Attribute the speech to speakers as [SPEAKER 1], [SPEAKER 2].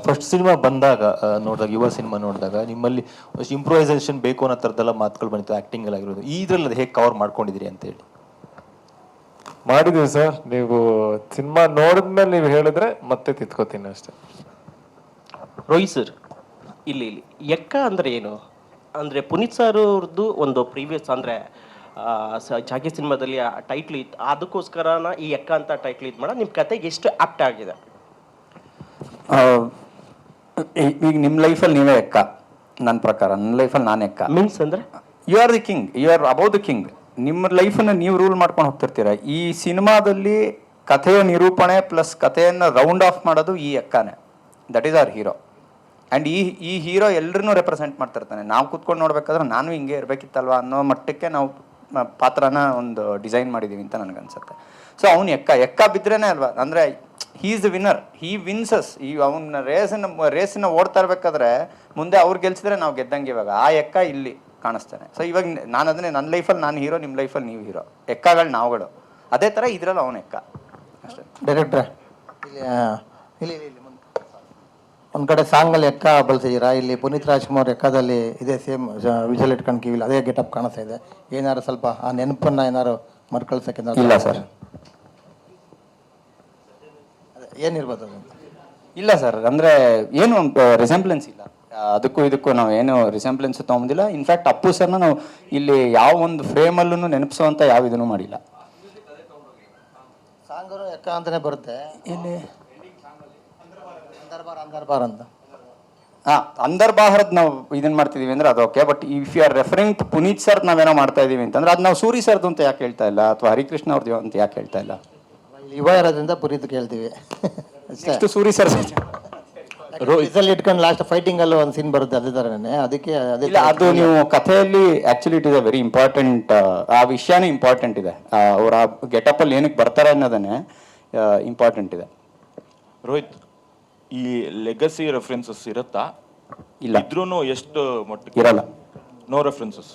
[SPEAKER 1] First cinema ಬಂದಾಗ ನೋಡಿದಾಗ, ಯುವ ಸಿನಿಮಾ ನೋಡಿದಾಗ ನಿಮ್ಮಲ್ಲಿ ಇಂಪ್ರೂವೈಸೇಷನ್ ಬೇಕು ಅನ್ನೋ ಥರದ್ದೆಲ್ಲ ಮಾತುಗಳು ಬಂದಿತ್ತು, ಆ್ಯಕ್ಟಿಂಗ್ ಎಲ್ಲ ಆಗಿರೋದು. ಇದ್ರಲ್ಲಿ ಅದು ಹೇಗೆ ಕವರ್ ಮಾಡ್ಕೊಂಡಿದ್ದೀರಿ ಅಂತ ಹೇಳಿ.
[SPEAKER 2] ಮಾಡಿದೀವಿ ಸರ್. ನೀವು ಸಿನಿಮಾ ನೋಡಿದ್ಮೇಲೆ ನೀವು ಹೇಳಿದ್ರೆ ಮತ್ತೆ ತಿತ್ಕೋತೀನಿ ಅಷ್ಟೇ.
[SPEAKER 3] ರೋಹಿತ್ ಸರ್, ಇಲ್ಲಿ ಎಕ್ಕ ಅಂದರೆ ಏನು ಅಂದರೆ ಪುನೀತ್ ಸರ್ ಅವ್ರದ್ದು ಒಂದು ಪ್ರೀವಿಯಸ್ ಅಂದರೆ ಜಾಗಿ ಸಿನಿಮಾದಲ್ಲಿ ಆ ಟೈಟ್ಲ್ ಇತ್ತು, ಅದಕ್ಕೋಸ್ಕರನ ಈ ಎಕ್ಕ ಅಂತ ಟೈಟ್ಲ್ ಇದು ಮಾಡೋ ನಿಮ್ಮ ಕತೆಗೆ ಎಷ್ಟು ಆಪ್ಟ್ ಆಗಿದೆ?
[SPEAKER 4] ಈಗ ನಿಮ್ಮ ಲೈಫಲ್ಲಿ ನೀವೇ ಎಕ್ಕ, ನನ್ನ ಪ್ರಕಾರ. ನನ್ನ ಲೈಫಲ್ಲಿ ನಾನು ಎಕ್ಕ.
[SPEAKER 3] ಮೀನ್ಸ್ ಅಂದರೆ
[SPEAKER 4] you are the king, you are above the king. ನಿಮ್ಮ ಲೈಫನ್ನು ನೀವು ರೂಲ್ ಮಾಡ್ಕೊಂಡು ಹೋಗ್ತಿರ್ತೀರ. ಈ ಸಿನಿಮಾದಲ್ಲಿ ಕಥೆಯ ನಿರೂಪಣೆ ಪ್ಲಸ್ ಕಥೆಯನ್ನು ರೌಂಡ್ ಆಫ್ ಮಾಡೋದು ಈ ಎಕ್ಕಾನೆ. That is our hero. And ಈ ಹೀರೋ ಎಲ್ಲರನ್ನೂ ರೆಪ್ರೆಸೆಂಟ್ ಮಾಡ್ತಿರ್ತಾನೆ. ನಾವು ಕೂತ್ಕೊಂಡು ನೋಡ್ಬೇಕಾದ್ರೆ ನಾನು ಹಿಂಗೆ ಇರಬೇಕಿತ್ತಲ್ವ ಅನ್ನೋ ಮಟ್ಟಕ್ಕೆ ನಾವು ಪಾತ್ರನ ಒಂದು ಡಿಸೈನ್ ಮಾಡಿದ್ದೀವಿ ಅಂತ ನನಗನ್ಸುತ್ತೆ. ಸೊ ಅವ್ನು ಎಕ್ಕ ಬಿದ್ರೇ ಅಲ್ವಾ, ಅಂದರೆ ಹೀ ಈಸ್ ದ ವಿನ್ನರ್, ಹೀ ವಿನ್ಸಸ್. ಈ ಅವನ ರೇಸನ್ನ ಓಡ್ತಾ ಇರಬೇಕಾದ್ರೆ ಮುಂದೆ ಅವ್ರು ಗೆಲ್ಸಿದ್ರೆ ನಾವು ಗೆದ್ದಂಗೆ. ಇವಾಗ ಆ ಎಕ್ಕ ಇಲ್ಲಿ ಕಾಣಿಸ್ತಾನೆ. ಸೊ ಇವಾಗ ನಾನು ಅದನ್ನೇ, ನನ್ನ ಲೈಫಲ್ಲಿ ನಾನು ಹೀರೋ, ನಿಮ್ಮ ಲೈಫಲ್ಲಿ ನೀವು ಹೀರೋ. ಎಕ್ಕಗಳು ನಾವುಗಳು. ಅದೇ ಥರ ಇದರಲ್ಲಿ ಅವನ ಎಕ್ಕ ಅಷ್ಟೇ.
[SPEAKER 5] ಡೈರೆಕ್ಟ್ರೆ, ಇಲ್ಲಿ ಒಂದು ಕಡೆ ಸಾಂಗಲ್ಲಿ ಎಕ್ಕ ಬಳಸಿದ್ದೀರಾ, ಇಲ್ಲಿ ಪುನೀತ್ ರಾಜ್ಕುಮಾರ್ ಎಕ್ಕದಲ್ಲಿ ಇದೇ ಸೇಮ್ ವಿಜುವಲ್ ಇಟ್ಕೊಂಡು ಕಿವಿಲಿ ಅದೇ ಗೆಟಪ್ ಕಾಣಿಸ್ತಾ ಇದೆ. ಏನಾದ್ರು ಸ್ವಲ್ಪ ಆ ನೆನಪನ್ನು ಏನಾದ್ರು ಮರ್ಕಳ್ಸಕ್ಕೆ?
[SPEAKER 4] ಇಲ್ಲ ಸರ್,
[SPEAKER 5] ಏನಿರ್ಬೋದು ಅದು?
[SPEAKER 4] ಇಲ್ಲ ಸರ್, ಅಂದರೆ ಏನು ರಿಸೆಂಬ್ಲೆನ್ಸ್ ಇಲ್ಲ ಅದಕ್ಕೂ ಇದಕ್ಕೂ. ನಾವು ಏನು ರಿಸೆಂಬ್ಲೆನ್ಸ್ ತೊಗೊಂಡಿಲ್ಲ. ಇನ್ಫ್ಯಾಕ್ಟ್ ಅಪ್ಪು ಸರ್ನ ನಾವು ಇಲ್ಲಿ ಯಾವ ಒಂದು ಫ್ರೇಮಲ್ಲೂ ನೆನಪಿಸುವಂಥ ಯಾವ ಇದನ್ನು ಮಾಡಿಲ್ಲ.
[SPEAKER 5] ಸಾಂಗರು ಎಕ್ಕ ಅಂತಲೇ ಬರುತ್ತೆ ಇಲ್ಲಿ. ಅಂದರ್ಬಾರ್ ಅಂತ
[SPEAKER 4] ಅಂದರ್ ಬಾಹರದ್ ನಾವು ಇದನ್ನ ಮಾಡ್ತಿದೀವಿ ಅಂದ್ರೆ ಅದು okay. But if you are referring to Puneeth sir ನಾವೇನೋ ಮಾಡ್ತಾ ಇದೀವಿ ಅಂತಂದ್ರೆ ಅದು ನಾವು ಸೂರಿ ಸರ್ದು ಅಂತ ಯಾಕೆ ಹೇಳ್ತಾ ಇಲ್ಲ, ಅಥವಾ ಹರಿಕೃಷ್ಣ ಅವ್ರದ್ದು ಅಂತ ಯಾಕೆ ಹೇಳ್ತಾ ಇಲ್ಲ?
[SPEAKER 5] ಯುವ ಇರೋದ್ರಿಂದ ಪುನೀತ್ ಕೇಳ್ತೀವಿ
[SPEAKER 4] ನೆಕ್ಸ್ಟ್ ಸೂರಿ ಸರ್
[SPEAKER 5] ಇಟ್ಕೊಂಡು ಲಾಸ್ಟ್ ಫೈಟಿಂಗ್ ಅಲ್ಲಿ ಒಂದು ಸೀನ್ ಬರುತ್ತೆ ಅದೇ ಥರನೇ. ಅದಕ್ಕೆ
[SPEAKER 4] ಇಲ್ಲ, ಅದು ನೀವು ಕಥೆಯಲ್ಲಿ actually it is a very important. ಆ ವಿಷಯನೇ ಇಂಪಾರ್ಟೆಂಟ್ ಇದೆ. ಅವ್ರ ಗೆಟಪ್ ಅಲ್ಲಿ ಏನಕ್ಕೆ ಬರ್ತಾರೆ ಅನ್ನೋದನ್ನೇ ಇಂಪಾರ್ಟೆಂಟ್ ಇದೆ.
[SPEAKER 6] ರೋಹಿತ್, ಈ ಲೆಗಸಿ ರೆಫರೆನ್ಸಸ್ ಇರುತ್ತಾ?
[SPEAKER 4] ಇಲ್ಲ,
[SPEAKER 6] ಇದ್ರೂ ಎಷ್ಟು ಮಟ್ಟಿಗೆ
[SPEAKER 4] ಇರಲ್ಲ.
[SPEAKER 6] No references.